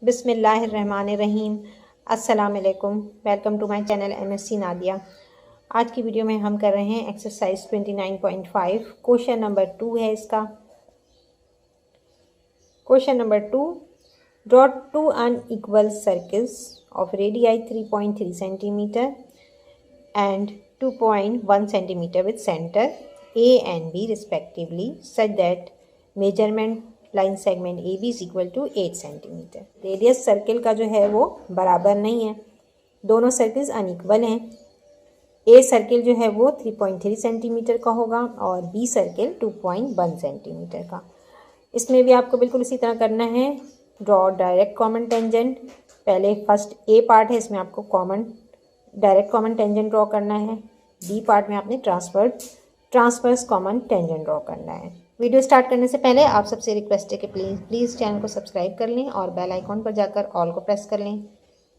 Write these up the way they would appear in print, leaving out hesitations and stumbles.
बिस्मिल्लाहिर्रहमानिर्रहीम। अस्सलाम वालेकुम। Welcome to my channel MSc Nadia. आज की वीडियो में हम कर रहे हैं एक्सरसाइज 29.5। क्वेश्चन नंबर 2 है इसका। Question number 2, draw two unequal circles of radii 3.3 centimetre and 2.1 centimetre with centre A and B respectively such that measurement line segment A B is equal to 8 centimetre. Radius circle का जो है वो बराबर नहीं है, दोनों सर्किल्स अनइक्वल हैं। A circle जो है वो 3.3 सेंटीमीटर का होगा और बी सर्किल 2.1 सेंटीमीटर का। इसमें भी आपको बिल्कुल इसी तरह करना है। Draw direct common tangent. पहले फर्स्ट ए पार्ट है, इसमें आपको डायरेक्ट कॉमन टेंजेंट ड्रॉ करना है। बी पार्ट में आपने ट्रांसवर्स कॉमन टेंजेंट ड्रॉ करना है। वीडियो स्टार्ट करने से पहले आप सबसे रिक्वेस्ट है कि प्लीज़ चैनल को सब्सक्राइब कर लें और बेल आइकॉन पर जाकर ऑल को प्रेस कर लें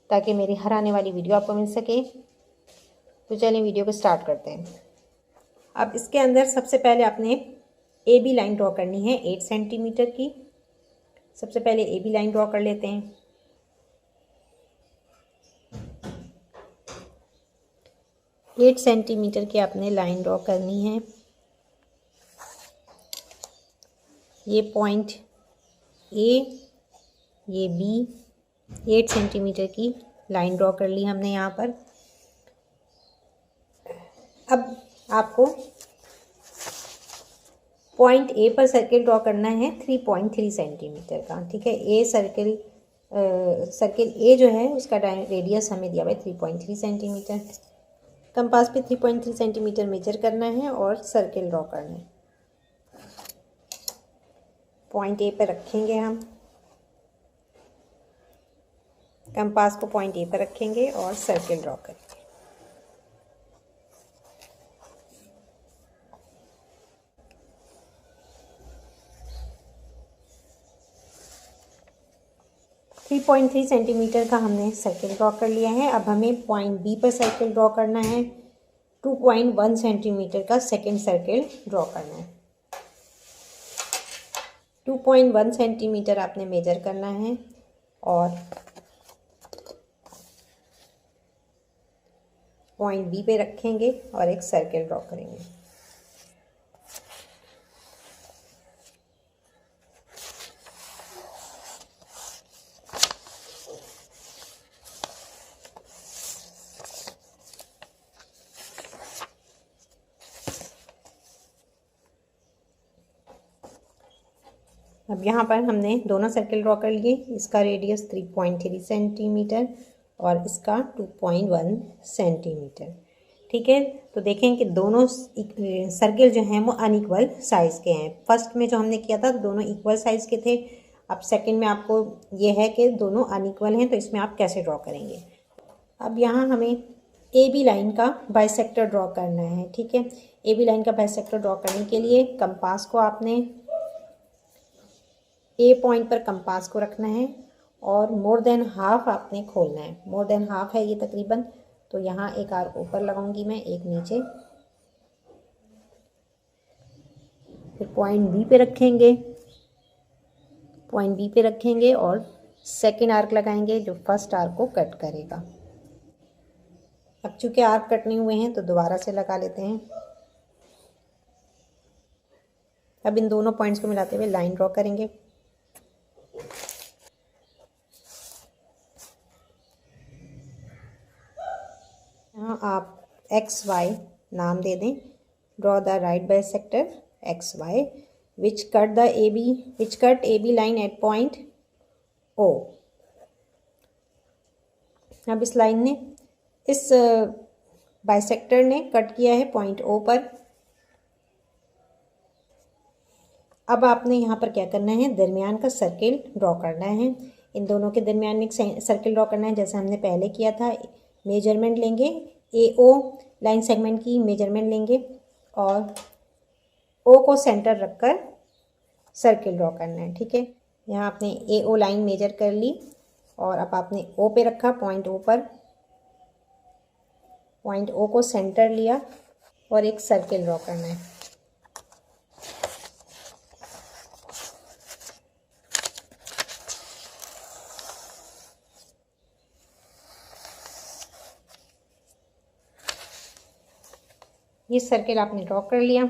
ताकि मेरी हर आने वाली वीडियो आपको मिल सके। तो चलिए वीडियो को स्टार्ट करते हैं। अब इसके अंदर सबसे पहले आपने ए बी लाइन ड्रॉ करनी है 8 सेंटीमीटर की। सबसे पहले ए बी लाइन ड्रॉ कर लेते हैं। एट सेंटीमीटर की आपने लाइन ड्रॉ करनी है। ये पॉइंट ए, ये बी, 8 सेंटीमीटर की लाइन ड्रॉ कर ली हमने यहाँ पर। अब आपको पॉइंट ए पर सर्किल ड्रॉ करना है 3.3 सेंटीमीटर का। ठीक है, ए सर्किल ए जो है उसका रेडियस हमें दिया हुआ है 3.3 सेंटीमीटर। कंपास पे 3.3 सेंटीमीटर मेजर करना है और सर्किल ड्रॉ करना है। पॉइंट ए पर रखेंगे हम, कंपास को पॉइंट ए पर रखेंगे और सर्किल ड्रॉ करेंगे। थ्री 3.3 सेंटीमीटर का हमने सर्किल ड्रॉ कर लिया है। अब हमें पॉइंट बी पर सर्किल ड्रॉ करना है। 2.1 सेंटीमीटर का सेकेंड सर्किल ड्रॉ करना है। 2.1 सेंटीमीटर आपने मेजर करना है और पॉइंट बी पे रखेंगे और एक सर्किल ड्रॉ करेंगे। अब यहाँ पर हमने दोनों सर्किल ड्रॉ कर लिए। इसका रेडियस 3.3 सेंटीमीटर और इसका 2.1 सेंटीमीटर। ठीक है, तो देखें कि दोनों सर्किल जो हैं वो अनइक्वल साइज़ के हैं। फर्स्ट में जो हमने किया था तो दोनों इक्वल साइज़ के थे। अब सेकंड में आपको ये है कि दोनों अनइक्वल हैं, तो इसमें आप कैसे ड्रॉ करेंगे। अब यहाँ हमें ए बी लाइन का बाइसेक्टर ड्रॉ करना है। ठीक है, ए बी लाइन का बाइसेक्टर ड्रॉ करने के लिए कंपास को आपने ए पॉइंट पर कंपास को रखना है और मोर देन हाफ आपने खोलना है। मोर देन हाफ है ये तकरीबन, तो यहाँ एक आर्क ऊपर लगाऊंगी मैं, एक नीचे। फिर पॉइंट बी पे रखेंगे और सेकेंड आर्क लगाएंगे जो फर्स्ट आर्क को कट करेगा। अब चूंकि आर्क कट नहीं हुए हैं तो दोबारा से लगा लेते हैं। अब इन दोनों पॉइंट्स को मिलाते हुए लाइन ड्रॉ करेंगे। यहाँ आप XY नाम दे दें। Draw the right bisector XY which cut A B line at point O। अब इस लाइन ने, इस बाइसेक्टर ने कट किया है पॉइंट O पर। अब आपने यहाँ पर क्या करना है, दरमियान का सर्किल ड्रॉ करना है। इन दोनों के दरमियान में एक सर्किल ड्रॉ करना है जैसे हमने पहले किया था। मेजरमेंट लेंगे, AO लाइन सेगमेंट की मेजरमेंट लेंगे और O को सेंटर रखकर सर्किल ड्रॉ करना है। ठीक है, यहाँ आपने AO लाइन मेजर कर ली और अब आपने O पे रखा, पॉइंट O पर। पॉइंट O को सेंटर लिया और एक सर्किल ड्रॉ करना है। ये सर्किल आपने ड्रॉ कर लिया।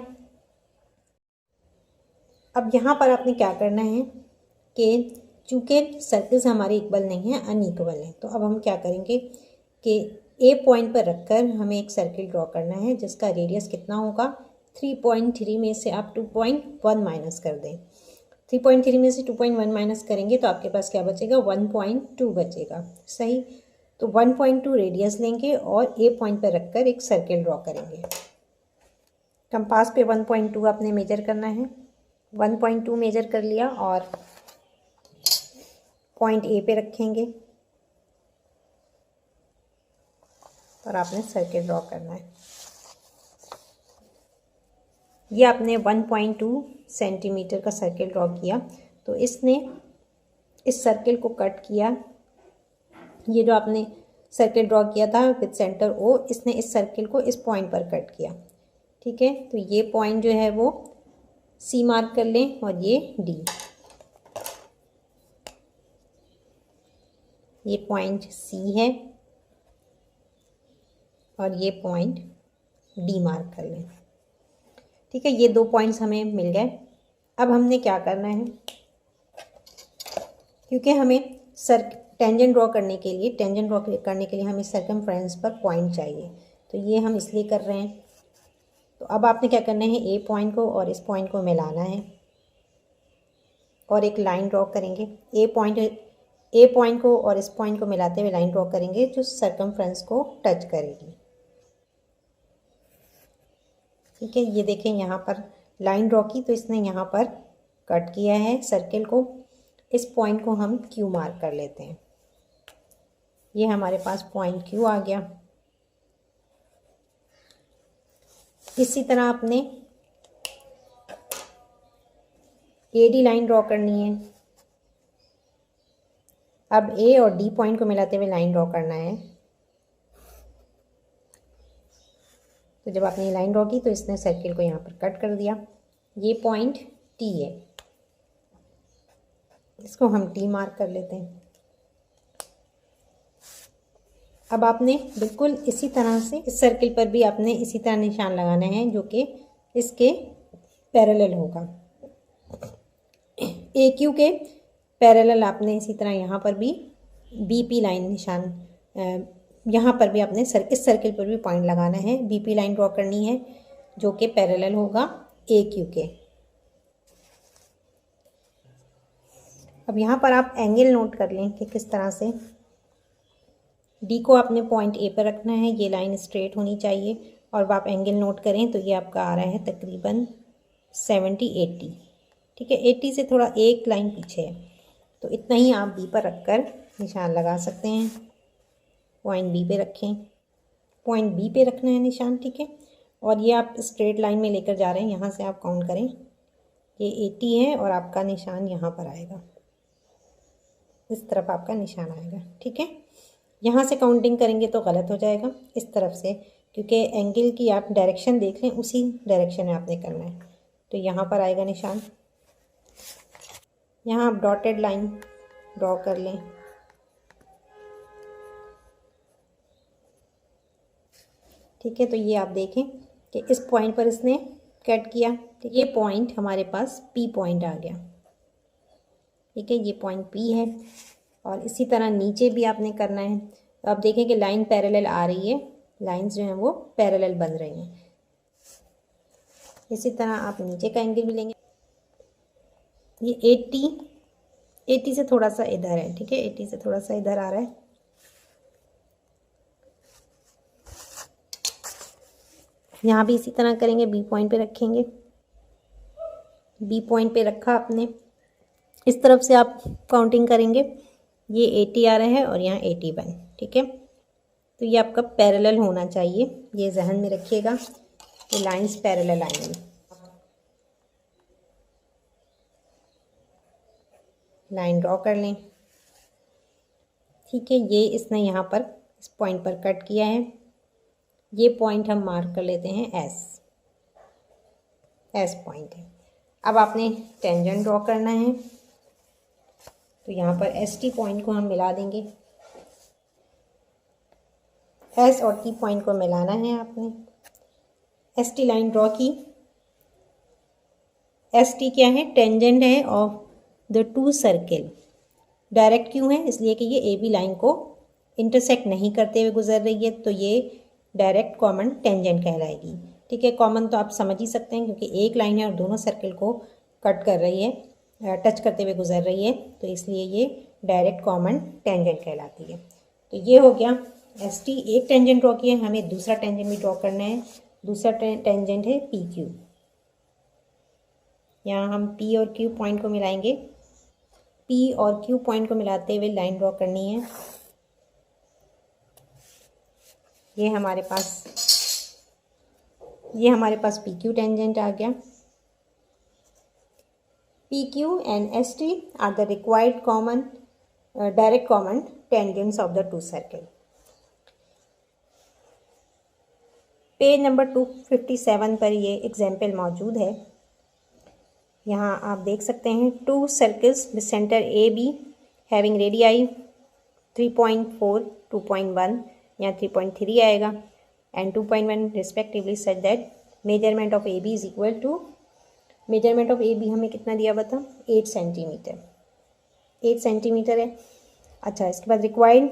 अब यहाँ पर आपने क्या करना है कि चूँकि सर्कल्स हमारे इक्वल नहीं हैं, अनइक्वल हैं, तो अब हम क्या करेंगे कि ए पॉइंट पर रखकर हमें एक सर्किल ड्रॉ करना है जिसका रेडियस कितना होगा, 3.3 में से आप 2.1 माइनस कर दें। 3.3 में से 2.1 माइनस करेंगे तो आपके पास क्या बचेगा, 1.2 बचेगा। सही, तो 1.2 रेडियस लेंगे और ए पॉइंट पर रखकर एक सर्किल ड्रॉ करेंगे। कंपास पे 1.2 आपने मेजर करना है। 1.2 मेजर कर लिया और पॉइंट ए पे रखेंगे और आपने सर्किल ड्रॉ करना है। ये आपने 1.2 सेंटीमीटर का सर्किल ड्रॉ किया, तो इसने इस सर्किल को कट किया। ये जो आपने सर्किल ड्रॉ किया था विद सेंटर ओ, इसने इस सर्किल को इस पॉइंट पर कट किया। ठीक है, तो ये पॉइंट जो है वो सी मार्क कर लें और ये डी। ये पॉइंट सी है और ये पॉइंट डी मार्क कर लें। ठीक है, ये 2 पॉइंट्स हमें मिल गए। अब हमने क्या करना है, क्योंकि हमें टेंजेंट ड्रॉ करने के लिए हमें सर्कमफ्रेंस पर पॉइंट चाहिए, तो ये हम इसलिए कर रहे हैं। तो अब आपने क्या करना है, ए पॉइंट को और इस पॉइंट को मिलाना है और एक लाइन ड्रॉ करेंगे। ए पॉइंट को और इस पॉइंट को मिलाते हुए लाइन ड्रॉ करेंगे जो सर्कमफ्रेंस को टच करेगी। ठीक है, ये देखें यहाँ पर लाइन ड्रॉ की, तो इसने यहाँ पर कट किया है सर्किल को। इस पॉइंट को हम क्यू मार्क कर लेते हैं। ये हमारे पास पॉइंट क्यू आ गया। इसी तरह आपने एडी लाइन ड्रॉ करनी है। अब ए और डी पॉइंट को मिलाते हुए लाइन ड्रॉ करना है। तो जब आपने लाइन ड्रॉ की तो इसने सर्किल को यहाँ पर कट कर दिया। ये पॉइंट टी है, इसको हम टी मार्क कर लेते हैं। अब आपने बिल्कुल इसी तरह से इस सर्किल पर भी आपने इसी तरह निशान लगाना है जो कि इसके पैरेलल होगा। ए क्यू के पैरेलल आपने इसी तरह यहाँ पर भी बीपी लाइन निशान, यहाँ पर भी आपने इस सर्किल पर भी पॉइंट लगाना है। बीपी लाइन ड्रॉ करनी है जो कि पैरेलल होगा ए क्यू के। अब यहाँ पर आप एंगल नोट कर लें कि किस तरह से। डी को आपने पॉइंट ए पर रखना है, ये लाइन स्ट्रेट होनी चाहिए और आप एंगल नोट करें तो ये आपका आ रहा है तकरीबन 70-80। ठीक है, 80 से थोड़ा एक लाइन पीछे है, तो इतना ही आप बी पर रखकर निशान लगा सकते हैं। पॉइंट बी पे रखें, पॉइंट बी पे रखना है निशान। ठीक है, और ये आप स्ट्रेट लाइन में लेकर जा रहे हैं। यहाँ से आप काउंट करें, ये 80 है और आपका निशान यहाँ पर आएगा, इस तरफ आपका निशान आएगा। ठीक है, यहाँ से काउंटिंग करेंगे तो गलत हो जाएगा, इस तरफ से, क्योंकि एंगल की आप डायरेक्शन देख लें, उसी डायरेक्शन में आपने करना है। तो यहाँ पर आएगा निशान। यहाँ आप डॉटेड लाइन ड्रॉ कर लें। ठीक है, तो ये आप देखें कि इस पॉइंट पर इसने कट किया। ठीक है, ये पॉइंट हमारे पास पी पॉइंट आ गया। ठीक है, ये पॉइंट पी है और इसी तरह नीचे भी आपने करना है। तो आप देखें कि लाइन पैरेलल आ रही है, लाइंस जो हैं वो पैरेलल बन रही हैं। इसी तरह आप नीचे का एंगल भी लेंगे। ये 80 से थोड़ा सा इधर है। ठीक है, 80 से थोड़ा सा इधर आ रहा है। यहाँ भी इसी तरह करेंगे, बी पॉइंट पे रखेंगे। बी पॉइंट पे रखा आपने, इस तरफ से आप काउंटिंग करेंगे, ये 80 आ रहा है और यहाँ 81। ठीक है, तो ये आपका पैरेलल होना चाहिए, ये जहन में रखिएगा, ये लाइंस पैरेलल आएंगी। लाइन ड्रॉ कर लें। ठीक है, ये इसने यहाँ पर इस पॉइंट पर कट किया है। ये पॉइंट हम मार्क कर लेते हैं एस पॉइंट है। अब आपने टेंजेंट ड्रॉ करना है, तो यहाँ पर एस टी पॉइंट को हम मिला देंगे। एस और टी पॉइंट को मिलाना है आपने। एस टी लाइन ड्रॉ की। एस टी क्या है? टेंजेंट है of the two circle. Direct क्यों है? इसलिए कि ये ए बी लाइन को इंटरसेक्ट नहीं करते हुए गुजर रही है, तो ये डायरेक्ट कॉमन टेंजेंट कहलाएगी। ठीक है, कॉमन तो आप समझ ही सकते हैं क्योंकि एक लाइन है और दोनों सर्किल को कट कर रही है, टच करते हुए गुजर रही है, तो इसलिए ये डायरेक्ट कॉमन टेंजेंट कहलाती है। तो ये हो गया एस टी। एक टेंजेंट ड्रॉ किया, हमें दूसरा टेंजेंट भी ड्रॉ करना है। दूसरा टेंजेंट है पी क्यू। यहाँ हम पी और क्यू पॉइंट को मिलाएंगे। पी और क्यू पॉइंट को मिलाते हुए लाइन ड्रॉ करनी है। ये हमारे पास पी क्यू टेंजेंट आ गया। P Q and S T are the required common direct common tangents of the two circle. Page number 257 पर ये एग्जाम्पल मौजूद है। यहाँ आप देख सकते हैं two circles with centre A B having radii 3.4, 2.1 या 3.3 आएगा and 2.1 respectively such that measurement of A B is equal to, measurement of A B हमें कितना दिया हुआ था? 8 सेंटीमीटर। 8 सेंटीमीटर है। अच्छा, इसके बाद required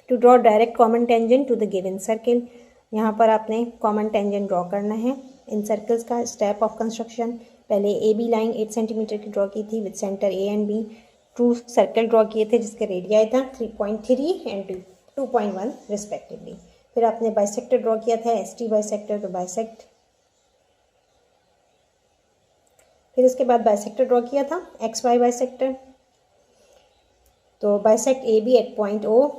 to draw direct common tangent to the given circle. यहाँ पर आपने कॉमन टेंजेंट ड्रॉ करना है। इन सर्कल्स का स्टेप ऑफ कंस्ट्रक्शन, पहले ए बी लाइन 8 सेंटीमीटर की ड्रॉ की थी with centre A and B. Two circle draw किए थे जिसके रेडियाई था 3.3 एंड 2.1 रिस्पेक्टिवली। फिर आपने बाइसेक्टर ड्रॉ किया था, एस टी बाइसेक्टर, तो बाइसेक्ट। फिर इसके बाद बाइसेक्टर ड्रॉ किया था, एक्स वाई बाइसेक्टर। तो bisect A B at point O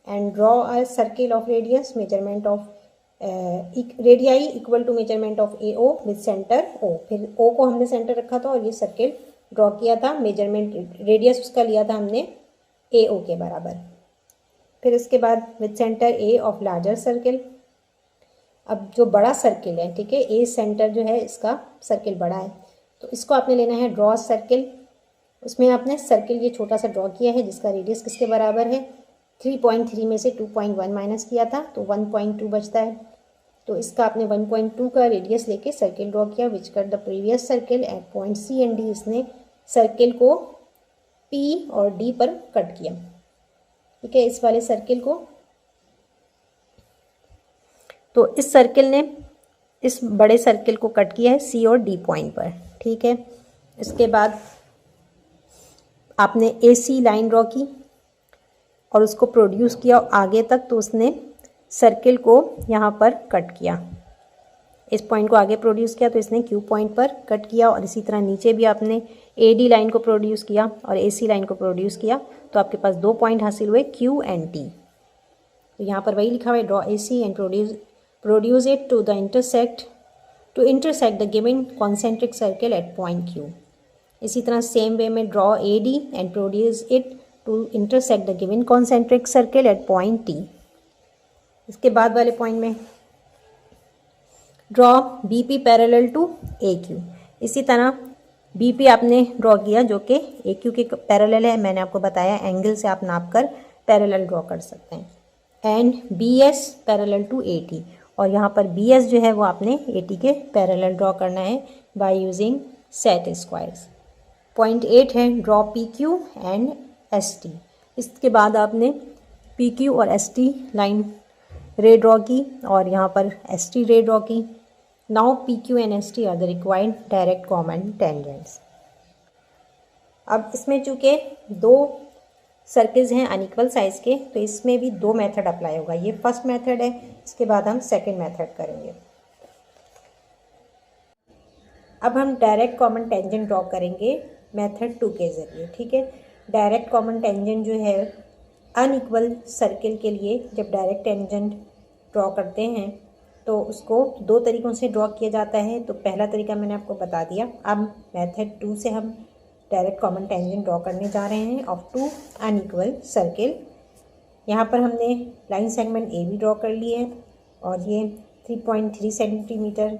and draw a circle of radius, measurement of radii equal to measurement of A O with centre O. फिर O को हमने centre रखा था और ये सर्किल ड्रॉ किया था, मेजरमेंट रेडियस उसका लिया था हमने ए ओ के बराबर। फिर इसके बाद with centre A of larger circle. अब जो बड़ा सर्किल है, ठीक है, ए सेंटर जो है इसका सर्किल बड़ा है, तो इसको आपने लेना है ड्रॉ सर्किल। उसमें आपने सर्किल ये छोटा सा ड्रॉ किया है जिसका रेडियस किसके बराबर है? 3.3 में से 2.1 माइनस किया था तो 1.2 बचता है। तो इसका आपने 1.2 का रेडियस लेके सर्किल ड्रॉ किया which cut the previous circle at point C and D. इसने सर्किल को पी और डी पर कट किया। ठीक है, इस वाले सर्किल को, तो इस सर्किल ने इस बड़े सर्किल को कट किया है सी और डी पॉइंट पर। ठीक है, इसके बाद आपने ए सी लाइन ड्रॉ की और उसको प्रोड्यूस किया आगे तक, तो उसने सर्किल को यहाँ पर कट किया, इस पॉइंट को आगे प्रोड्यूस किया तो इसने क्यू पॉइंट पर कट किया। और इसी तरह नीचे भी आपने ए डी लाइन को प्रोड्यूस किया और ए सी लाइन को प्रोड्यूस किया, तो आपके पास 2 पॉइंट हासिल हुए क्यू एंड टी। तो यहाँ पर वही लिखा हुआ है draw A C and produce it to the intersect the given concentric circle at point Q. इसी तरह सेम वे में draw A D and produce it to intersect the given concentric circle at point T. इसके बाद वाले point में draw B P parallel to A Q. इसी तरह B P आपने ड्रॉ किया जो कि ए क्यू के पैरेलल है। मैंने आपको बताया एंगल से आप नाप कर पैरेलल ड्रॉ कर सकते हैं। And B S parallel to A T, और यहाँ पर बी एस जो है वो आपने ए टी के पैरेलल ड्रॉ करना है by using set squares. Point 8 है draw P Q and S T. इसके बाद आपने पी क्यू और S T line ray draw की और यहाँ पर एस टी रे ड्रॉ की। Now P Q and S T are the required direct common tangents. अब इसमें चूँकि 2 सर्किल्स हैं अनइक्वल साइज के, तो इसमें भी 2 मेथड अप्लाई होगा। ये फर्स्ट मेथड है, इसके बाद हम सेकंड मेथड करेंगे। अब हम डायरेक्ट कॉमन टेंजेंट ड्रॉ करेंगे मेथड 2 के ज़रिए। ठीक है, डायरेक्ट कॉमन टेंजेंट जो है अनइक्वल सर्किल के लिए जब डायरेक्ट टेंजेंट ड्रॉ करते हैं तो उसको 2 तरीक़ों से ड्रॉ किया जाता है। तो पहला तरीका मैंने आपको बता दिया। अब मेथड 2 से हम डायरेक्ट कॉमन टेंजेंट ड्रॉ करने जा रहे हैं ऑफ 2 अनइक्वल सर्किल। यहाँ पर हमने line segment A B draw कर लिए है और ये 3.3 सेंटीमीटर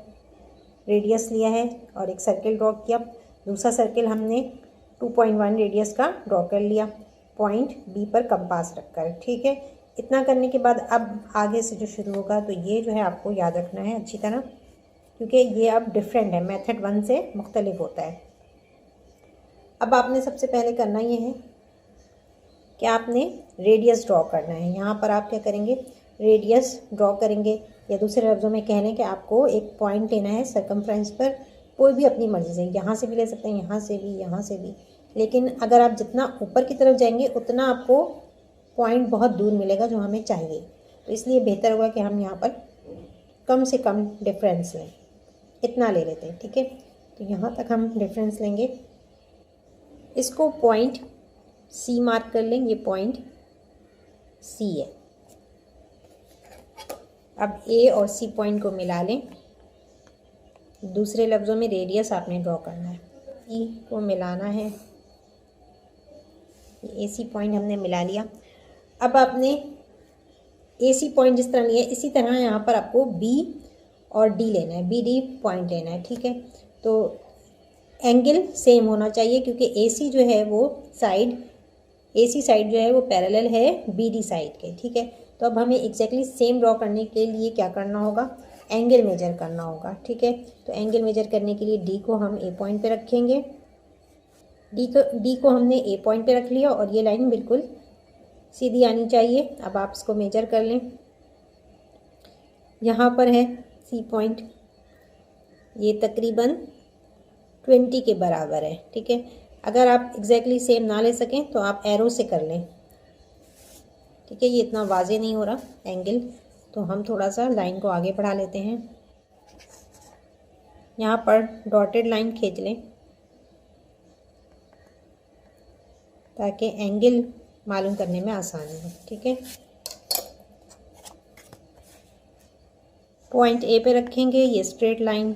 रेडियस लिया है और एक सर्किल ड्रॉ किया। दूसरा सर्किल हमने 2.1 रेडियस का ड्रॉ कर लिया पॉइंट बी पर कंपास रखकर। ठीक है, इतना करने के बाद अब आगे से जो शुरू होगा तो ये जो है आपको याद रखना है अच्छी तरह क्योंकि ये अब डिफरेंट है, मेथड 1 से मुख्तलिफ होता है। अब आपने सबसे पहले करना ये है कि आपने रेडियस ड्रॉ करना है। यहाँ पर आप क्या करेंगे, रेडियस ड्रॉ करेंगे, या दूसरे लफ्ज़ों में कह लें कि आपको एक पॉइंट लेना है सर्कमफ्रेंस पर, कोई भी अपनी मर्ज़ी से, यहाँ से भी ले सकते हैं, यहाँ से भी, यहाँ से भी। लेकिन अगर आप जितना ऊपर की तरफ जाएंगे उतना आपको पॉइंट बहुत दूर मिलेगा जो हमें चाहिए। तो इसलिए बेहतर होगा कि हम यहाँ पर कम से कम डिफरेंस लें, इतना ले लेते हैं, ठीक है। तो यहाँ तक हम डिफरेंस लेंगे, इसको पॉइंट सी मार्क कर लें, ये पॉइंट सी है। अब ए और सी पॉइंट को मिला लें, दूसरे लफ्ज़ों में रेडियस आपने ड्रॉ करना है, ई को मिलाना है, ए सी पॉइंट हमने मिला लिया। अब आपने ए सी पॉइंट जिस तरह लिया इसी तरह यहाँ पर आपको बी और डी लेना है, बी डी पॉइंट लेना है, ठीक है। तो एंगल सेम होना चाहिए क्योंकि ए सी जो है वो साइड, ए सी साइड जो है वो पैरेलल है बी डी साइड के, ठीक है। तो अब हमें एग्जैक्टली सेम ड्रॉ करने के लिए क्या करना होगा, एंगल मेजर करना होगा, ठीक है। तो एंगल मेजर करने के लिए डी को हम ए पॉइंट पे रखेंगे, डी को हमने ए पॉइंट पे रख लिया और ये लाइन बिल्कुल सीधी आनी चाहिए। अब आप इसको मेजर कर लें, यहाँ पर है सी पॉइंट, ये तकरीबन 20 के बराबर है, ठीक है। अगर आप एग्जैक्टली सेम ना ले सकें तो आप एरो से कर लें, ठीक है। ये इतना वाजे नहीं हो रहा एंगल, तो हम थोड़ा सा लाइन को आगे बढ़ा लेते हैं। यहाँ पर डॉटेड लाइन खींच लें ताकि एंगल मालूम करने में आसानी हो, ठीक है। पॉइंट ए पे रखेंगे, ये स्ट्रेट लाइन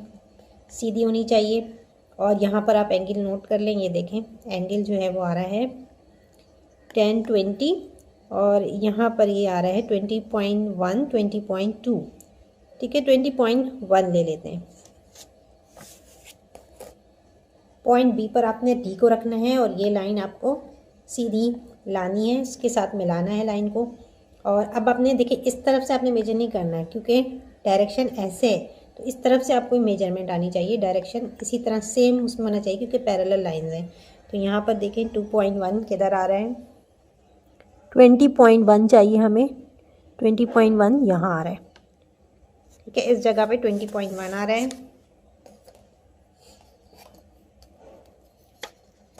सीधी होनी चाहिए और यहाँ पर आप एंगल नोट कर लें। ये देखें एंगल जो है वो आ रहा है 10-20 और यहाँ पर ये आ रहा है 20.1 20.2, ठीक है। 20.1 ले लेते हैं। पॉइंट बी पर आपने डी को रखना है और ये लाइन आपको सीधी लानी है, इसके साथ मिलाना है लाइन को। और अब आपने देखिए इस तरफ से आपने मेजर नहीं करना है क्योंकि डायरेक्शन ऐसे है, तो इस तरफ से आपको मेजरमेंट आनी चाहिए, डायरेक्शन इसी तरह सेम उसमें होना चाहिए क्योंकि पैरेलल लाइंस हैं। तो यहाँ पर देखें 2.1 किधर आ रहा है, 20.1 चाहिए हमें, 20.1 यहाँ आ रहा है, ठीक है। इस जगह पे 20.1 आ रहा है।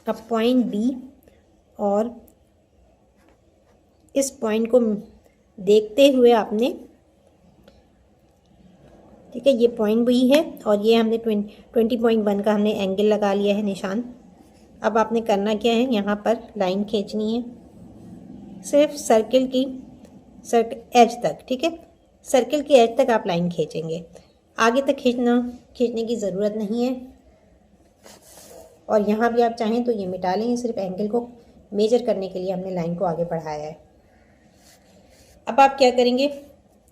अब पॉइंट बी और इस पॉइंट को देखते हुए आपने, ठीक है, ये पॉइंट बी है और ये हमने 20.1 का हमने एंगल लगा लिया है निशान। अब आपने करना क्या है, यहाँ पर लाइन खींचनी है सिर्फ सर्किल की एज तक, ठीक है। सर्किल की एज तक आप लाइन खींचेंगे, आगे तक खींचने की ज़रूरत नहीं है। और यहाँ भी आप चाहें तो ये मिटा लें, सिर्फ एंगल को मेजर करने के लिए हमने लाइन को आगे बढ़ाया है। अब आप क्या करेंगे,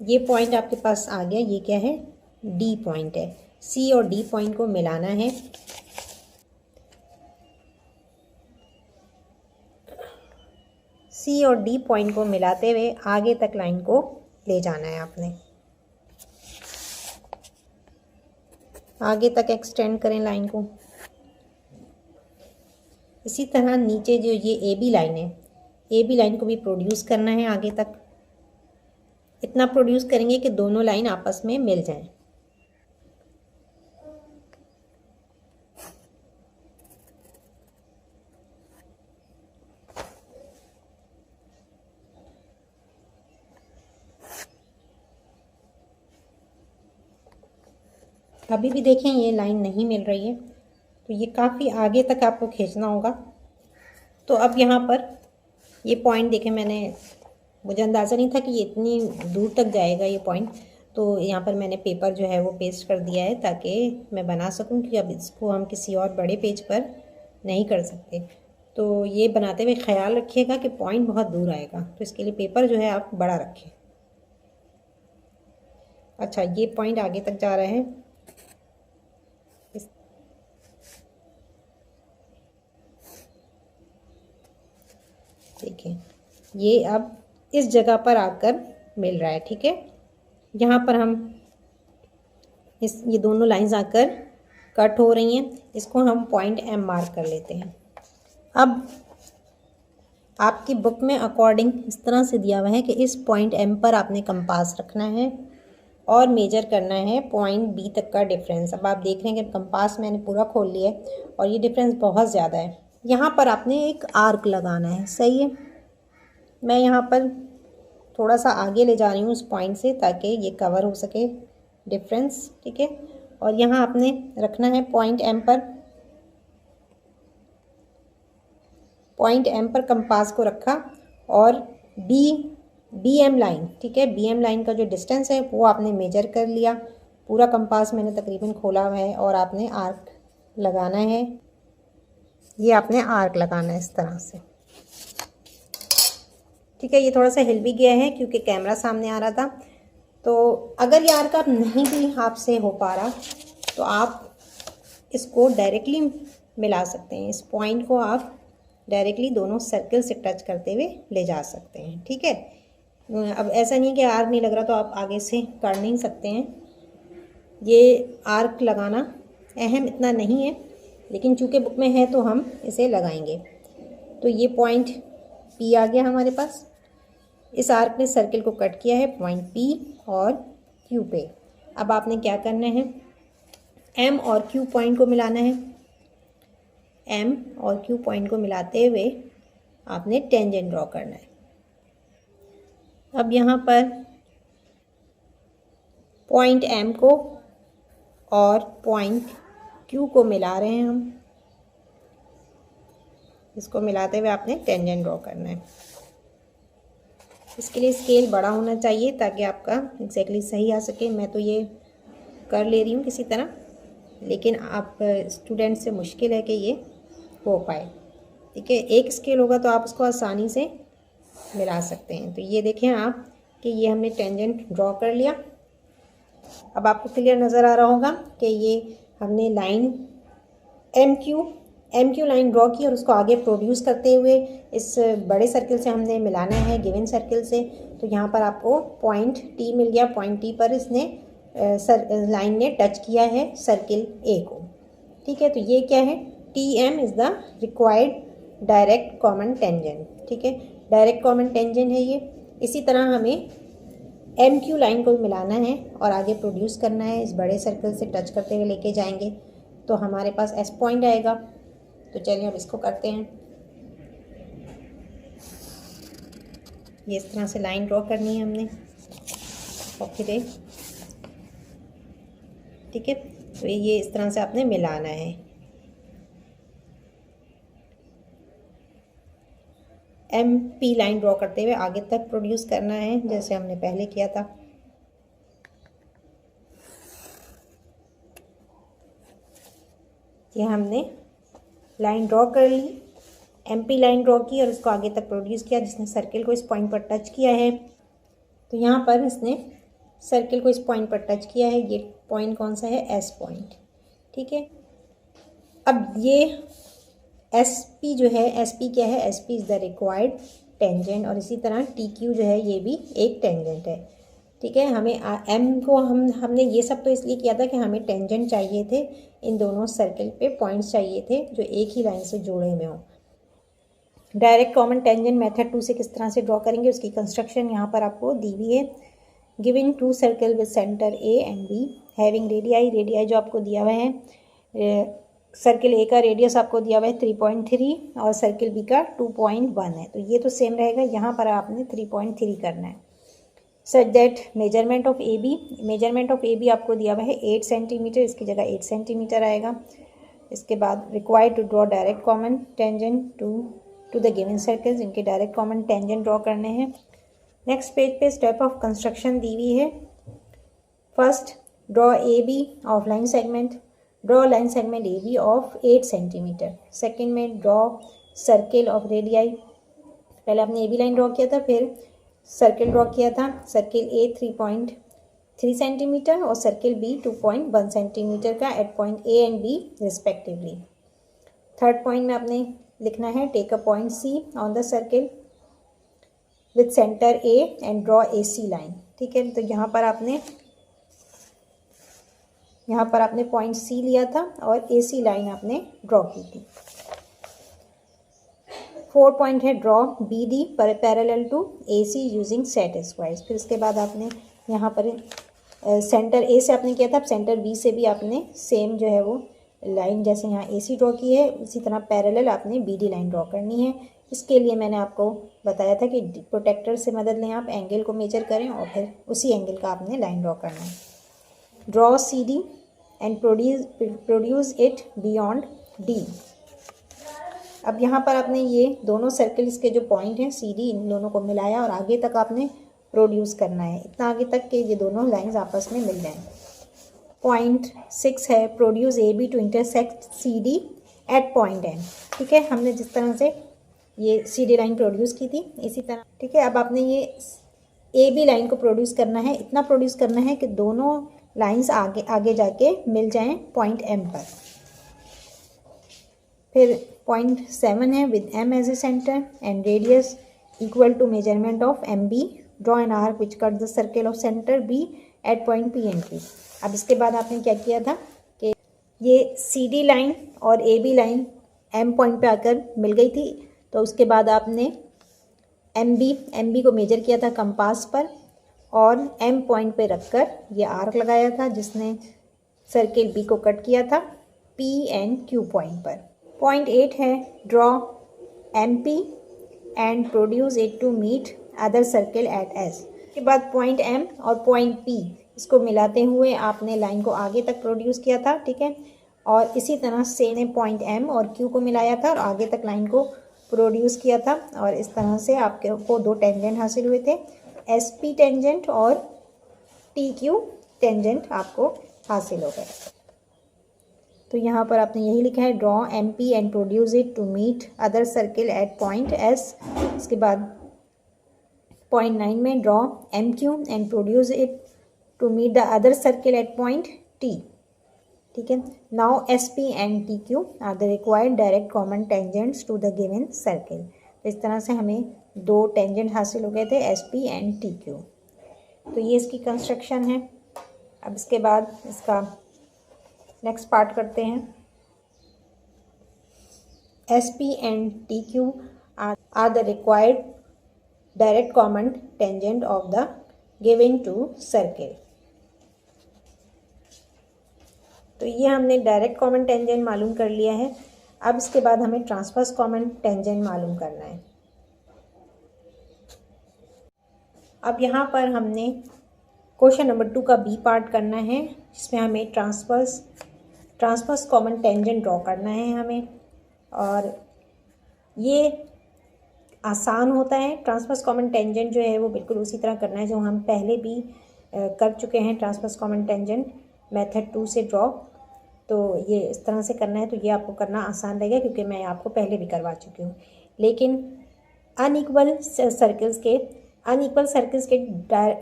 ये पॉइंट आपके पास आ गया, ये क्या है, डी पॉइंट है। सी और डी पॉइंट को मिलाना है, सी और डी पॉइंट को मिलाते हुए आगे तक लाइन को ले जाना है आपने, आगे तक एक्सटेंड करें लाइन को। इसी तरह नीचे जो ये ए बी लाइन है, ए बी लाइन को भी प्रोड्यूस करना है आगे तक, इतना प्रोड्यूस करेंगे कि दोनों लाइन आपस में मिल जाएं। अभी भी देखें ये लाइन नहीं मिल रही है, तो ये काफ़ी आगे तक आपको खींचना होगा। तो अब यहाँ पर ये पॉइंट देखें, मुझे अंदाज़ा नहीं था कि ये इतनी दूर तक जाएगा ये पॉइंट, तो यहाँ पर मैंने पेपर जो है वो पेस्ट कर दिया है ताकि मैं बना सकूँ, क्योंकि अब इसको हम किसी और बड़े पेज पर नहीं कर सकते। तो ये बनाते हुए ख्याल रखिएगा कि पॉइंट बहुत दूर आएगा, तो इसके लिए पेपर जो है आप बड़ा रखें। अच्छा, ये पॉइंट आगे तक जा रहा है, देखिए ये अब इस जगह पर आकर मिल रहा है, ठीक है। यहाँ पर हम ये दोनों लाइंस आकर कट हो रही हैं, इसको हम पॉइंट एम मार्क कर लेते हैं। अब आपकी बुक में अकॉर्डिंग इस तरह से दिया हुआ है कि इस पॉइंट एम पर आपने कंपास रखना है और मेजर करना है पॉइंट बी तक का डिफरेंस। अब आप देख रहे हैं कि कंपास मैंने पूरा खोल लिया है और ये डिफरेंस बहुत ज़्यादा है। यहाँ पर आपने एक आर्क लगाना है, सही है। मैं यहाँ पर थोड़ा सा आगे ले जा रही हूँ उस पॉइंट से ताकि ये कवर हो सके डिफरेंस, ठीक है। और यहाँ आपने रखना है पॉइंट एम पर, पॉइंट एम पर कंपास को रखा और बी एम लाइन, ठीक है, बी एम लाइन का जो डिस्टेंस है वो आपने मेजर कर लिया। पूरा कंपास मैंने तकरीबन खोला हुआ है और आपने आर्क लगाना है। ये आपने आर्क लगाना है इस तरह से, ठीक है। ये थोड़ा सा हिल भी गया है क्योंकि कैमरा सामने आ रहा था। तो अगर ये आर्क आप नहीं भी आपसे हो पा रहा तो आप इसको डायरेक्टली मिला सकते हैं। इस पॉइंट को आप डायरेक्टली दोनों सर्कल से टच करते हुए ले जा सकते हैं, ठीक है। अब ऐसा नहीं कि आर्क नहीं लग रहा तो आप आगे से कर नहीं सकते हैं। ये आर्क लगाना अहम इतना नहीं है, लेकिन चूँकि बुक में है तो हम इसे लगाएंगे। तो ये पॉइंट पी आ गया हमारे पास। इस आर्क ने सर्कल को कट किया है पॉइंट पी और क्यू पे। अब आपने क्या करना है, एम और क्यू पॉइंट को मिलाना है। एम और क्यू पॉइंट को मिलाते हुए आपने टेंजेंट ड्रॉ करना है। अब यहाँ पर पॉइंट एम को और पॉइंट क्यू को मिला रहे हैं हम। इसको मिलाते हुए आपने टेंजेंट ड्रॉ करना है। इसके लिए स्केल बड़ा होना चाहिए ताकि आपका एग्जैक्टली सही आ सके। मैं तो ये कर ले रही हूँ किसी तरह, लेकिन आप स्टूडेंट से मुश्किल है कि ये हो पाए, ठीक है। एक स्केल होगा तो आप उसको आसानी से मिला सकते हैं। तो ये देखें आप कि ये हमने टेंजेंट ड्रॉ कर लिया। अब आपको क्लियर नज़र आ रहा होगा कि ये हमने line M Q line draw की और उसको आगे प्रोड्यूस करते हुए इस बड़े सर्किल से हमने मिलाना है गिवन सर्किल से। तो यहाँ पर आपको पॉइंट टी मिल गया। पॉइंट टी पर इसने लाइन ने टच किया है सर्किल ए को, ठीक है। तो ये क्या है, T M is the required direct common tangent, ठीक है। डायरेक्ट कॉमन टेंजेंट है ये। इसी तरह हमें एम क्यू लाइन को मिलाना है और आगे प्रोड्यूस करना है। इस बड़े सर्कल से टच करते हुए लेके जाएंगे तो हमारे पास एस पॉइंट आएगा। तो चलिए अब इसको करते हैं। ये इस तरह से लाइन ड्रॉ करनी है हमने ओके, ठीक है। तो ये इस तरह से आपने मिलाना है। एम पी लाइन ड्रॉ करते हुए आगे तक प्रोड्यूस करना है जैसे हमने पहले किया था। ये हमने लाइन ड्रॉ कर ली, एमपी लाइन ड्रॉ की और इसको आगे तक प्रोड्यूस किया जिसने सर्किल को इस पॉइंट पर टच किया है। तो यहाँ पर इसने सर्किल को इस पॉइंट पर टच किया है। ये पॉइंट कौन सा है, एस पॉइंट, ठीक है। अब ये एस पी जो है, एस पी क्या है, S P is the required tangent और इसी तरह टी क्यू जो है ये भी एक टेंजेंट है, ठीक है। हमें एम को हमने ये सब तो इसलिए किया था कि हमें टेंजेंट चाहिए थे, इन दोनों सर्किल पे पॉइंट्स चाहिए थे जो एक ही लाइन से जुड़े हुए हों। डायरेक्ट कॉमन टेंजेंट मेथड 2 से किस तरह से ड्रॉ करेंगे उसकी कंस्ट्रक्शन यहाँ पर आपको दी हुई है। Giving 2 circle with centre A and B having radii जो आपको दिया हुआ है, सर्किल ए का रेडियस आपको दिया हुआ है 3.3 और सर्किल बी का 2.1 है। तो ये तो सेम रहेगा, यहाँ पर आपने 3.3 करना है। Such that measurement of A B आपको दिया हुआ है 8 सेंटीमीटर, इसकी जगह 8 सेंटीमीटर आएगा। इसके बाद required to draw direct common tangent to the given circles, इनके डायरेक्ट कॉमन टेंजेंट ड्रॉ करने हैं। नेक्स्ट पेज पे स्टेप ऑफ कंस्ट्रक्शन दी हुई है। First, draw A B of line segment, draw line segment A B of 8 centimetre. Second में draw circle of radii, पहले आपने ए बी लाइन ड्रॉ किया था, फिर सर्किल ड्रॉ किया था। सर्किल ए 3.3 सेंटीमीटर और सर्किल बी 2.1 सेंटीमीटर का at point A and B respectively. Third point में आपने लिखना है take a point C on the circle with centre A and draw A C line, ठीक है। तो यहाँ पर आपने यहाँ पर आपने पॉइंट सी लिया था और AC लाइन आपने ड्रॉ की थी। 4 पॉइंट है ड्रॉ BD पर parallel to AC using set squares. फिर उसके बाद आपने यहाँ पर सेंटर A से आपने किया था, अब सेंटर B से भी आपने सेम जो है वो लाइन जैसे यहाँ AC ड्रॉ की है उसी तरह पैरेलल आपने BD लाइन ड्रॉ करनी है। इसके लिए मैंने आपको बताया था कि प्रोटेक्टर से मदद लें, आप एंगल को मेजर करें और फिर उसी एंगल का आपने लाइन ड्रॉ करना है। Draw CD and produce it beyond D। अब यहाँ पर आपने ये दोनों सर्कल्स के जो पॉइंट हैं CD, इन दोनों को मिलाया और आगे तक आपने प्रोड्यूस करना है, इतना आगे तक कि ये दोनों लाइंस आपस में मिल जाएं। पॉइंट 6 है produce AB to intersect CD at point N। ठीक है, हमने जिस तरह से ये CD लाइन प्रोड्यूस की थी इसी तरह। ठीक है, अब आपने ये AB लाइन को प्रोड्यूस करना है, इतना प्रोड्यूस करना है कि दोनों लाइंस आगे आगे जाके मिल जाएं पॉइंट M पर। फिर पॉइंट 7 है with M as a centre and radius equal to measurement of MB draw an arc which cut the circle of centre B at point P and Q। अब इसके बाद आपने क्या किया था कि ये CD लाइन और AB लाइन M पॉइंट पे आकर मिल गई थी, तो उसके बाद आपने MB को मेजर किया था कंपास पर और M पॉइंट पे रखकर ये आर्क लगाया था जिसने सर्किल B को कट किया था P and Q पॉइंट पर। पॉइंट 8 है draw MP and produce it to meet other circle at S। के बाद पॉइंट M और पॉइंट P इसको मिलाते हुए आपने लाइन को आगे तक प्रोड्यूस किया था। ठीक है, और इसी तरह से ने पॉइंट M और Q को मिलाया था और आगे तक लाइन को प्रोड्यूस किया था और इस तरह से आपको दो टेंजेंट हासिल हुए थे, SP टेंजेंट और TQ टेंजेंट आपको हासिल हो गए। तो यहाँ पर आपने यही लिखा है draw MP and produce it to meet other circle at point S। इसके बाद पॉइंट 9 में draw MQ and produce it to meet the other circle at point T। ठीक है, now SP and TQ are the required direct common tangents to the given circle. तो इस तरह से हमें दो टेंजेंट हासिल हो गए थे SP एंड TQ। तो ये इसकी कंस्ट्रक्शन है। अब इसके बाद इसका नेक्स्ट पार्ट करते हैं। SP and TQ are the required direct common tangent of the given two circle. तो ये हमने डायरेक्ट कॉमन टेंजेंट मालूम कर लिया है। अब इसके बाद हमें ट्रांसवर्स कॉमन टेंजेंट मालूम करना है। अब यहाँ पर हमने क्वेश्चन नंबर 2 का B पार्ट करना है जिसमें हमें ट्रांसवर्स कॉमन टेंजेंट ड्रॉ करना है हमें, और ये आसान होता है। ट्रांसवर्स कॉमन टेंजेंट जो है वो बिल्कुल उसी तरह करना है जो हम पहले भी कर चुके हैं ट्रांसवर्स कॉमन टेंजेंट मेथड 2 से ड्रॉ। तो ये इस तरह से करना है, तो ये आपको करना आसान रहेगा क्योंकि मैं आपको पहले भी करवा चुकी हूँ। लेकिन अनइक्वल सर्कल्स के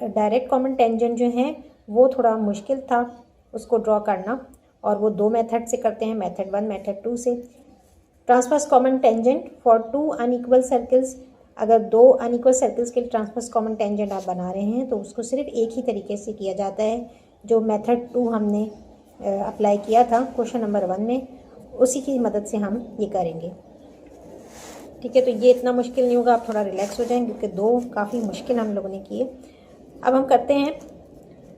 डायरेक्ट कॉमन टेंजेंट जो हैं वो थोड़ा मुश्किल था उसको ड्रॉ करना, और वो दो मेथड से करते हैं, मेथड 1 मेथड 2 से। Transverse common tangent for 2 unequal circles, अगर दो अनइक्वल सर्कल्स के लिए ट्रांसवर्स कॉमन टेंजेंट आप बना रहे हैं तो उसको सिर्फ एक ही तरीके से किया जाता है, जो मेथड 2 हमने अप्लाई किया था क्वेश्चन नंबर 1 में, उसी की मदद से हम ये करेंगे। ठीक है, तो ये इतना मुश्किल नहीं होगा, आप थोड़ा रिलैक्स हो जाएं क्योंकि दो काफ़ी मुश्किल हम लोगों ने किए। अब हम करते हैं।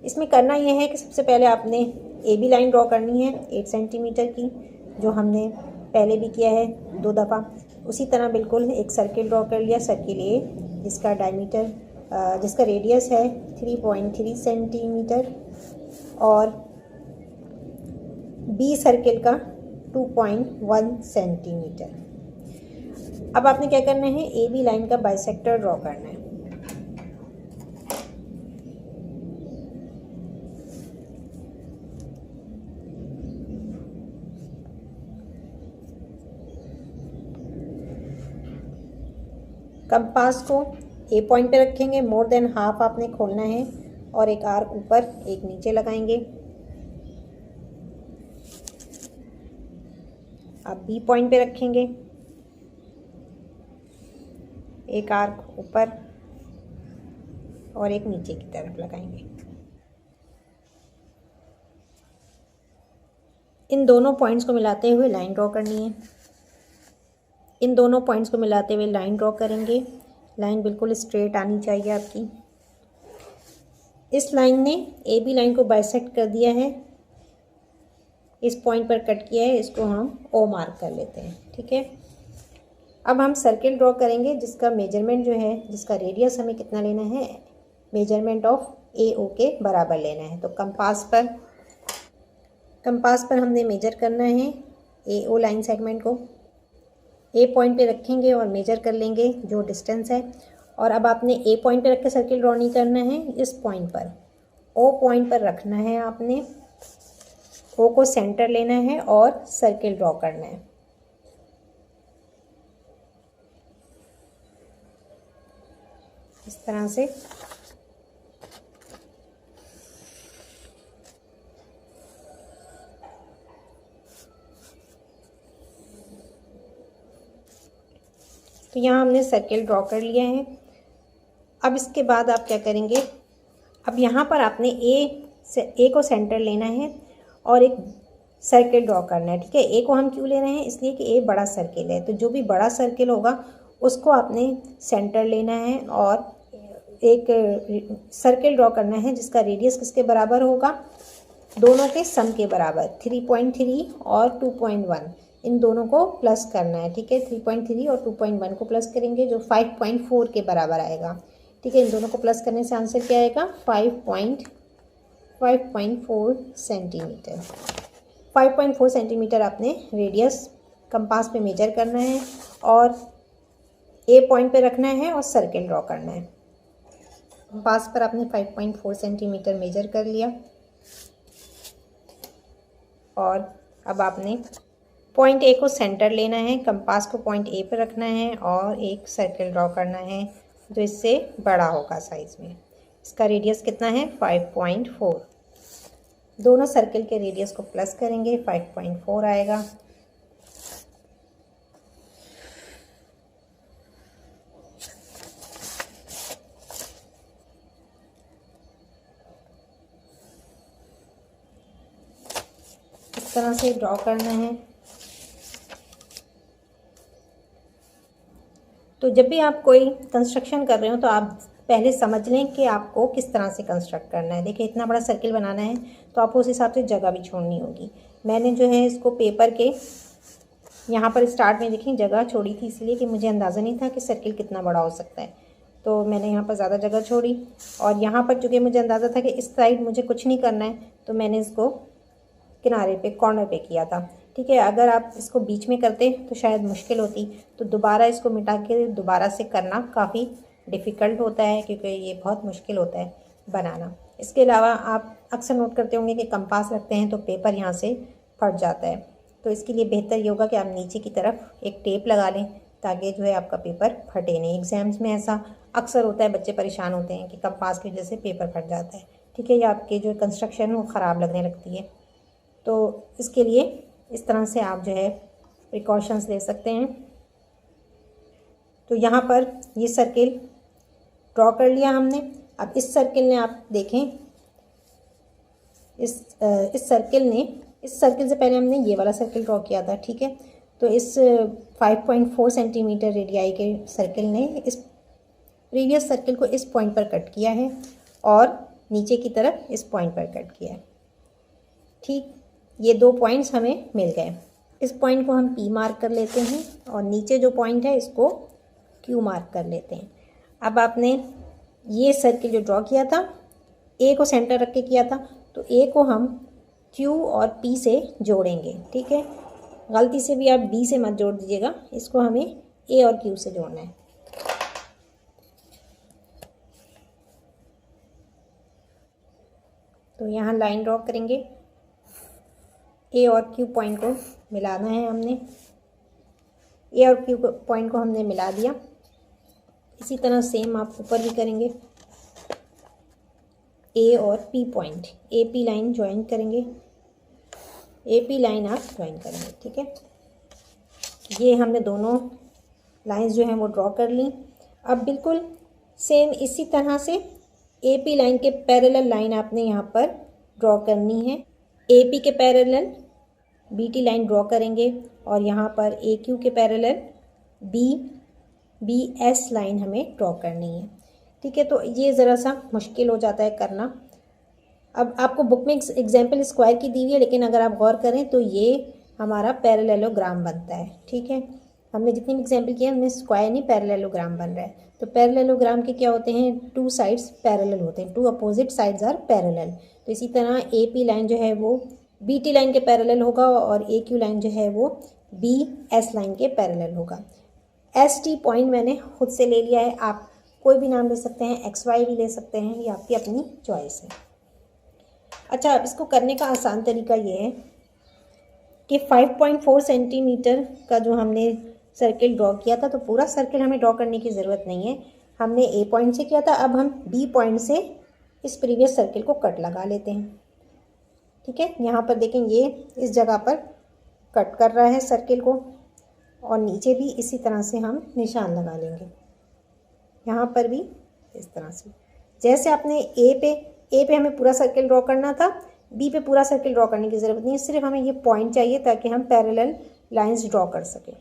इसमें करना ये है कि सबसे पहले आपने AB लाइन ड्रॉ करनी है 8 सेंटीमीटर की, जो हमने पहले भी किया है 2 दफ़ा। उसी तरह बिल्कुल एक सर्किल ड्रॉ कर लिया, सर्किल A जिसका रेडियस है 3.3 सेंटीमीटर और B सर्किल का 2.1 सेंटीमीटर। अब आपने क्या करना है, AB लाइन का बाइसेक्टर ड्रॉ करना है। कंपास को A पॉइंट पे रखेंगे, मोर देन हाफ आपने खोलना है और एक आर्क ऊपर एक नीचे लगाएंगे। अब B पॉइंट पे रखेंगे, एक आर्क ऊपर और एक नीचे की तरफ लगाएंगे। इन दोनों पॉइंट्स को मिलाते हुए लाइन ड्रॉ करनी है। इन दोनों पॉइंट्स को मिलाते हुए लाइन ड्रॉ करेंगे। लाइन बिल्कुल स्ट्रेट आनी चाहिए आपकी। इस लाइन ने ए बी लाइन को बाइसेक्ट कर दिया है, इस पॉइंट पर कट किया है, इसको हम ओ मार्क कर लेते हैं। ठीक है, अब हम सर्किल ड्रॉ करेंगे जिसका मेजरमेंट जो है, जिसका रेडियस हमें कितना लेना है, मेजरमेंट ऑफ ए ओ के बराबर लेना है। तो कंपास पर हमने मेजर करना है ए ओ लाइन सेगमेंट को। ए पॉइंट पे रखेंगे और मेजर कर लेंगे जो डिस्टेंस है। और अब आपने ए पॉइंट पे रख के सर्किल ड्रॉ नहीं करना है, इस पॉइंट पर ओ पॉइंट पर रखना है आपने। ओ को सेंटर लेना है और सर्किल ड्रॉ करना है। इस तरह से तो यहाँ हमने सर्किल ड्रॉ कर लिया है। अब इसके बाद आप क्या करेंगे, अब यहाँ पर आपने ए को सेंटर लेना है और एक सर्किल ड्रॉ करना है। ठीक है, ए को हम क्यों ले रहे हैं, इसलिए कि ए बड़ा सर्किल है। तो जो भी बड़ा सर्किल होगा उसको आपने सेंटर लेना है और एक सर्किल ड्रॉ करना है जिसका रेडियस किसके बराबर होगा, दोनों के सम के बराबर। 3.3 और 2.1 इन दोनों को प्लस करना है। ठीक है, 3.3 और 2.1 को प्लस करेंगे जो 5.4 के बराबर आएगा। ठीक है, इन दोनों को प्लस करने से आंसर क्या आएगा, 5.4 सेंटीमीटर। 5.4 सेंटीमीटर आपने रेडियस कंपास पे मेजर करना है और ए पॉइंट पे रखना है और सर्किल ड्रॉ करना है। कंपास पर आपने 5.4 सेंटीमीटर मेजर कर लिया और अब आपने पॉइंट ए को सेंटर लेना है, कंपास को पॉइंट ए पर रखना है और एक सर्किल ड्रॉ करना है जो इससे बड़ा होगा साइज़ में। इसका रेडियस कितना है, 5.4। दोनों सर्किल के रेडियस को प्लस करेंगे, 5.4 आएगा। इस तरह से ड्रॉ करना है। तो जब भी आप कोई कंस्ट्रक्शन कर रहे हो तो आप पहले समझ लें कि आपको किस तरह से कंस्ट्रक्ट करना है। देखिए, इतना बड़ा सर्किल बनाना है तो आपको उस हिसाब से जगह भी छोड़नी होगी। मैंने जो है इसको पेपर के यहाँ पर स्टार्ट में देखिए जगह छोड़ी थी, इसलिए कि मुझे अंदाज़ा नहीं था कि सर्किल कितना बड़ा हो सकता है। तो मैंने यहाँ पर ज़्यादा जगह छोड़ी और यहाँ पर चूँकि मुझे अंदाज़ा था कि इस साइड मुझे कुछ नहीं करना है तो मैंने इसको किनारे पे, कॉर्नर पे किया था। ठीक है, अगर आप इसको बीच में करते तो शायद मुश्किल होती, तो दोबारा इसको मिटा के दोबारा से करना काफ़ी डिफ़िकल्ट होता है क्योंकि ये बहुत मुश्किल होता है बनाना। इसके अलावा आप अक्सर नोट करते होंगे कि कंपास रखते हैं तो पेपर यहाँ से फट जाता है। तो इसके लिए बेहतर ये होगा कि आप नीचे की तरफ एक टेप लगा लें ताकि जो है आपका पेपर फटे नहीं। एग्ज़ाम्स में ऐसा अक्सर होता है, बच्चे परेशान होते हैं कि कंपास की वजह से पेपर फट जाता है। ठीक है, या आपके जो कंस्ट्रक्शन है वो ख़राब लगने लगती है। तो इसके लिए इस तरह से आप जो है प्रिकॉशंस ले सकते हैं। तो यहाँ पर ये सर्किल ड्रॉ कर लिया हमने। अब इस सर्किल ने, आप देखें, इस सर्किल से पहले हमने ये वाला सर्किल ड्रॉ किया था। ठीक है, तो इस 5.4 सेंटीमीटर रेडियाई के सर्किल ने इस प्रीवियस सर्किल को इस पॉइंट पर कट किया है और नीचे की तरफ इस पॉइंट पर कट किया है। ठीक, ये दो पॉइंट्स हमें मिल गए। इस पॉइंट को हम P मार्क कर लेते हैं और नीचे जो पॉइंट है इसको Q मार्क कर लेते हैं। अब आपने ये सर्किल जो ड्रॉ किया था A को सेंटर रख के किया था, तो A को हम Q और P से जोड़ेंगे। ठीक है, गलती से भी आप B से मत जोड़ दीजिएगा, इसको हमें A और Q से जोड़ना है। तो यहाँ लाइन ड्रॉ करेंगे, ए और क्यू पॉइंट को मिलाना है हमने। ए और क्यू पॉइंट को हमने मिला दिया। इसी तरह सेम आप ऊपर भी करेंगे। ए और P point, A P line join करेंगे, ए पी लाइन आप ज्वाइन करेंगे। ठीक है, ये हमने दोनों लाइंस जो हैं वो ड्रॉ कर ली। अब बिल्कुल सेम इसी तरह से ए पी लाइन के पैरेलल लाइन आपने यहाँ पर ड्रॉ करनी है। ए पी के पैरेलल BT लाइन ड्रॉ करेंगे और यहाँ पर AQ के पैरेलल BS लाइन हमें ड्रॉ करनी है। ठीक है, तो ये ज़रा सा मुश्किल हो जाता है करना। अब आपको बुक में एग्जाम्पल स्क्वायर की दी हुई है, लेकिन अगर आप गौर करें तो ये हमारा पैरेललोग्राम बनता है। ठीक है, हमने जितनी भी एग्जाम्पल किए उनमें स्क्वायर नहीं पैरेललोग्राम बन रहा है। तो पैरेललोग्राम के क्या होते हैं, टू साइड्स पैरेलल होते हैं, two opposite sides are parallel. तो इसी तरह AP लाइन जो है वो BT लाइन के पैरेलल होगा और AQ लाइन जो है वो BS लाइन के पैरेलल होगा। ST पॉइंट मैंने खुद से ले लिया है, आप कोई भी नाम ले सकते हैं, XY भी ले सकते हैं, ये आपकी अपनी चॉइस है। अच्छा, अब इसको करने का आसान तरीका ये है कि 5.4 सेंटीमीटर का जो हमने सर्किल ड्रॉ किया था, तो पूरा सर्किल हमें ड्रॉ करने की ज़रूरत नहीं है। हमने A पॉइंट से किया था, अब हम B पॉइंट से इस प्रीवियस सर्किल को कट लगा लेते हैं। ठीक है, यहाँ पर देखें ये इस जगह पर कट कर रहा है सर्किल को, और नीचे भी इसी तरह से हम निशान लगा लेंगे, यहाँ पर भी इस तरह से। जैसे आपने ए पे हमें पूरा सर्किल ड्रॉ करना था, B पे पूरा सर्किल ड्रॉ करने की ज़रूरत नहीं है, सिर्फ हमें ये पॉइंट चाहिए ताकि हम पैरेलल लाइंस ड्रॉ कर सकें।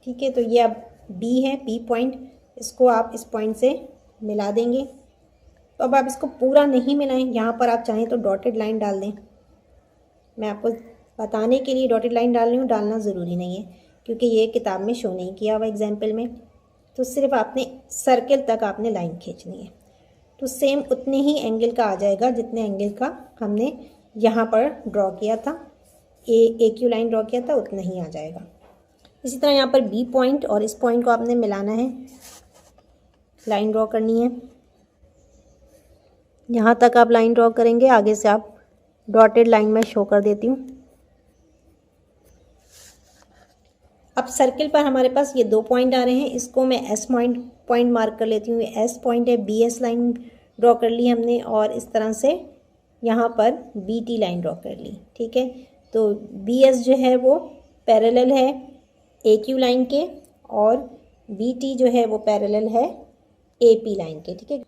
ठीक है, तो ये अब B है, B पॉइंट, इसको आप इस पॉइंट से मिला देंगे। तो अब आप इसको पूरा नहीं मिलाएं, यहाँ पर आप चाहें तो डॉटेड लाइन डाल दें। मैं आपको बताने के लिए डॉटेड लाइन डाल रही हूँ, डालना ज़रूरी नहीं है क्योंकि ये किताब में शो नहीं किया हुआ एग्जाम्पल में। तो सिर्फ आपने सर्किल तक आपने लाइन खींचनी है, तो सेम उतने ही एंगल का आ जाएगा जितने एंगल का हमने यहाँ पर ड्रॉ किया था, AQ लाइन ड्रॉ किया था, उतना ही आ जाएगा। इसी तरह यहाँ पर B पॉइंट और इस पॉइंट को आपने मिलाना है, लाइन ड्रॉ करनी है। यहाँ तक आप लाइन ड्रॉ करेंगे, आगे से आप डॉटेड लाइन में शो कर देती हूँ। अब सर्किल पर हमारे पास ये दो पॉइंट आ रहे हैं, इसको मैं S पॉइंट मार्क कर लेती हूँ। ये S पॉइंट है, BS लाइन ड्रॉ कर ली हमने, और इस तरह से यहाँ पर BT लाइन ड्रॉ कर ली। ठीक है, तो BS जो है वो पैरेलल है AQ लाइन के, और BT जो है वो पैरेलल है AP लाइन के। ठीक है,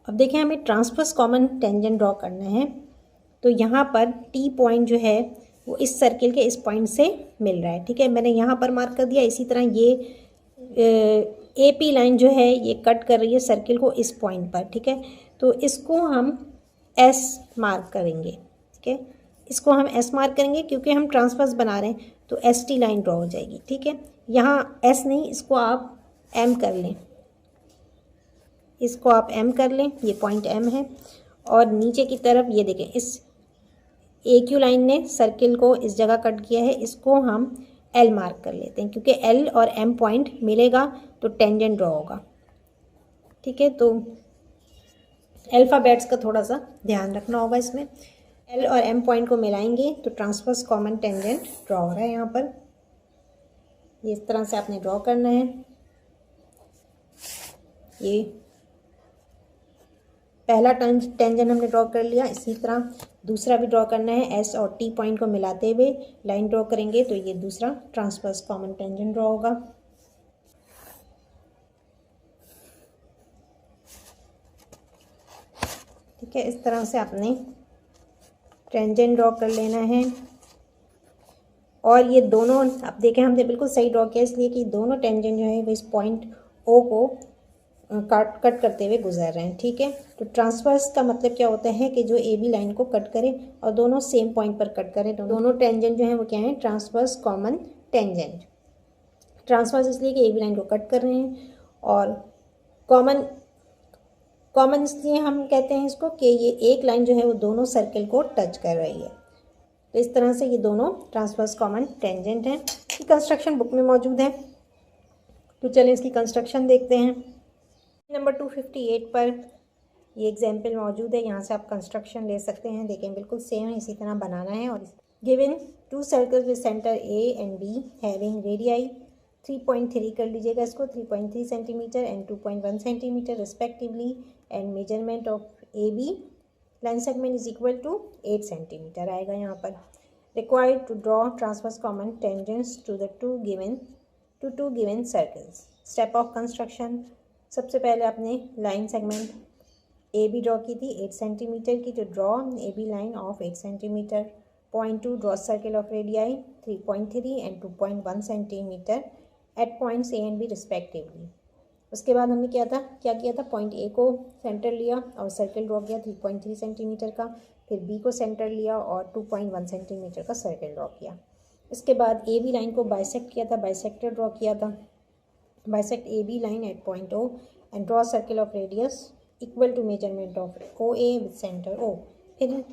अब देखें हमें ट्रांसवर्स कॉमन टेंजेंट ड्रॉ करना है। तो यहाँ पर T पॉइंट जो है वो इस सर्किल के इस पॉइंट से मिल रहा है। ठीक है, मैंने यहाँ पर मार्क कर दिया। इसी तरह ये AP लाइन जो है ये कट कर रही है सर्किल को इस पॉइंट पर। ठीक है, तो इसको हम S मार्क करेंगे। ठीक है, इसको हम S मार्क करेंगे क्योंकि हम ट्रांसवर्स बना रहे हैं, तो ST लाइन ड्रॉ हो जाएगी। ठीक है, यहाँ S नहीं, इसको आप M कर लें, इसको आप M कर लें, ये पॉइंट M है। और नीचे की तरफ ये देखें, इस AQ लाइन ने सर्किल को इस जगह कट किया है, इसको हम L मार्क कर लेते हैं क्योंकि L और M पॉइंट मिलेगा तो टेंजेंट ड्रॉ होगा। ठीक है, तो अल्फ़ाबेट्स का थोड़ा सा ध्यान रखना होगा इसमें। L और M पॉइंट को मिलाएंगे तो ट्रांसवर्स कॉमन टेंजेंट ड्रॉ हो रहा है। यहाँ पर ये इस तरह से आपने ड्रॉ करना है। ये पहला टेंजेंट हमने ड्रॉ कर लिया, इसी तरह दूसरा भी ड्रॉ करना है। S और T पॉइंट को मिलाते हुए लाइन ड्रॉ करेंगे तो ये दूसरा ट्रांसवर्स कॉमन टेंजेंट ड्रॉ होगा। ठीक है, इस तरह से आपने टेंजेंट ड्रॉ कर लेना है। और ये दोनों आप देखें हमने बिल्कुल सही ड्रॉ किया, इसलिए कि दोनों टेंजेंट जो है वो इस पॉइंट O को कट करते हुए गुजर रहे हैं। ठीक है, तो ट्रांसवर्स का मतलब क्या होता है कि जो AB लाइन को कट करे और दोनों सेम पॉइंट पर कट करें, तो दोनों टेंजेंट जो है वो क्या है, ट्रांसवर्स कॉमन टेंजेंट। ट्रांसवर्स इसलिए कि AB लाइन को कट कर रहे हैं, और कॉमन इसलिए हम कहते हैं इसको कि ये एक लाइन जो है वो दोनों सर्किल को टच कर रही है। तो इस तरह से ये दोनों ट्रांसवर्स कॉमन टेंजेंट हैं। ये कंस्ट्रक्शन बुक में मौजूद है, तो चलिए इसकी कंस्ट्रक्शन देखते हैं। नंबर 258 पर ये एग्जाम्पल मौजूद है, यहाँ से आप कंस्ट्रक्शन ले सकते हैं। देखें बिल्कुल सेम है, इसी तरह बनाना है। और given two circles with centre A and B having radii 3.3 कर लीजिएगा इसको, 3.3 centimetre and 2.1 centimetre respectively, and measurement of AB line segment is equal to 8 centimetre आएगा। यहाँ पर required to draw transverse common tangents to two given circles. Step of construction, सबसे पहले आपने line segment A B draw की थी 8 centimetre की, तो draw A B line of 8 centimetre. Point 2 draw circle of radii 3.3 and 2.1 centimetre at points A and B respectively. उसके बाद हमने क्या किया था, पॉइंट ए को सेंटर लिया और सर्किल ड्रॉ किया 3.3 सेंटीमीटर का. फिर बी को सेंटर लिया और 2.1 सेंटीमीटर का सर्किल ड्रॉ किया. इसके बाद ए बी लाइन को बाइसेक्ट किया था, बाइसेक्टर ड्रॉ किया था. Bisect A B line at point O and draw circle of radius equal to measurement of O A with centre O. फिर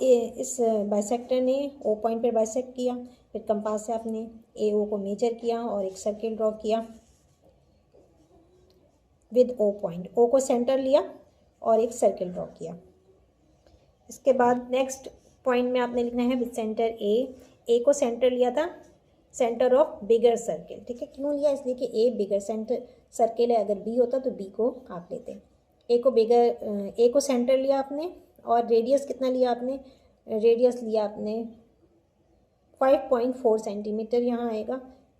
इस बाइसेक्टर ने ओ पॉइंट पर बाइसेक्ट किया. फिर कंपास से आपने ए ओ को मेजर किया और एक सर्किल ड्रॉ किया विद ओ पॉइंट. ओ को सेंटर लिया और एक सर्किल ड्रॉ किया. इसके बाद नेक्स्ट पॉइंट में आपने लिखना है विद सेंटर ए को सेंटर लिया था, सेंटर ऑफ बिगर सर्किल. ठीक है, क्यों लिया, इसलिए कि ए बिगर सेंटर सर्किल है, अगर बी होता तो बी को आप लेते. ए को सेंटर लिया आपने और रेडियस कितना लिया आपने, रेडियस लिया आपने 5.4 सेंटीमीटर यहाँ आएगा.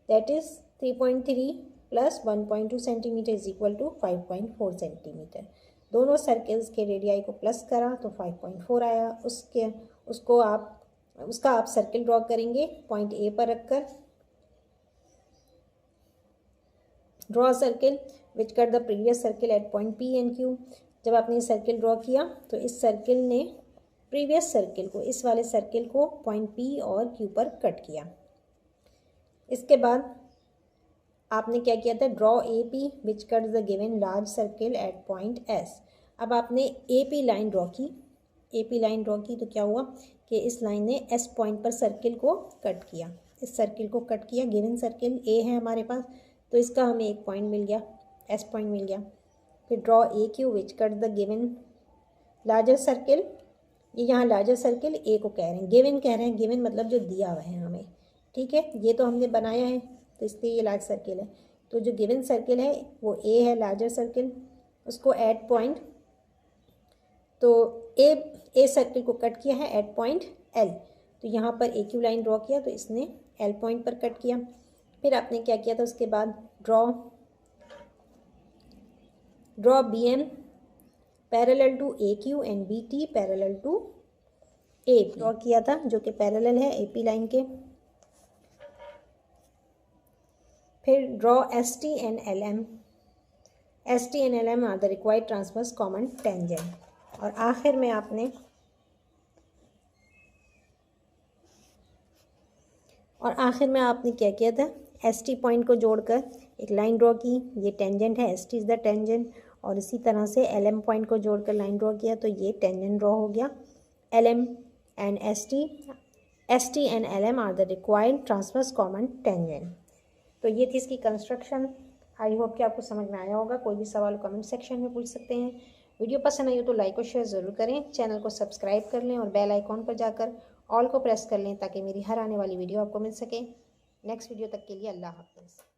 That is 3.3 plus 1.2 centimetre is equal to 5.4 centimetre. दोनों सर्किल्स के रेडियाई को प्लस करा तो 5.4 आया. उसका आप सर्किल ड्रॉ करेंगे पॉइंट ए पर रखकर. Draw circle which cut the previous circle at point P and Q. जब आपने सर्किल ड्रॉ किया तो इस सर्किल ने प्रीवियस सर्किल को, इस वाले सर्किल को पॉइंट पी और क्यू पर कट किया. इसके बाद आपने क्या किया था, draw A P which cut the given large circle at point S. अब आपने ए पी लाइन ड्रॉ की, तो क्या हुआ कि इस लाइन ने एस पॉइंट पर सर्किल को कट किया. इस सर्किल को कट किया, गिवन सर्किल ए है हमारे पास, तो इसका हमें एक पॉइंट मिल गया, एस पॉइंट मिल गया. फिर draw a Q which cut the given larger circle. ये यहाँ लार्जर सर्किल ए को कह रहे हैं, गिवन कह रहे हैं, गिवन मतलब जो दिया हुआ है हमें. ठीक है, ये तो हमने बनाया है तो इसलिए ये लार्ज सर्किल है. तो जो गिवन सर्किल है वो ए है, लार्जर सर्किल, उसको एट पॉइंट, तो ए सर्किल को कट किया है एट पॉइंट एल. तो यहाँ पर ए क्यू लाइन ड्रॉ किया तो इसने एल पॉइंट पर कट किया. फिर आपने क्या किया था, उसके बाद draw B M parallel to A Q and B T parallel to A draw किया था, जो कि पैरेलल है ए पी लाइन के. फिर draw S T and L M. S T and L M are the required transverse common tangent. और आखिर में आपने क्या किया था, एस टी पॉइंट को जोड़कर एक लाइन ड्रॉ की. ये टेंजेंट है, S T is the tangent. और इसी तरह से एल एम पॉइंट को जोड़कर लाइन ड्रॉ किया तो ये टेंजेंट ड्रॉ हो गया. L M and S T and L M are the required transverse common tangent. तो ये थी इसकी कंस्ट्रक्शन. आई होप कि आपको समझ में आया होगा. कोई भी सवाल कमेंट सेक्शन में पूछ सकते हैं. वीडियो पसंद आई हो तो लाइक और शेयर ज़रूर करें. चैनल को सब्सक्राइब कर लें और बेल आइकॉन पर जाकर ऑल को प्रेस कर लें ताकि मेरी हर आने वाली वीडियो आपको मिल सके. नेक्स्ट वीडियो तक के लिए अल्लाह हाफ़िज़.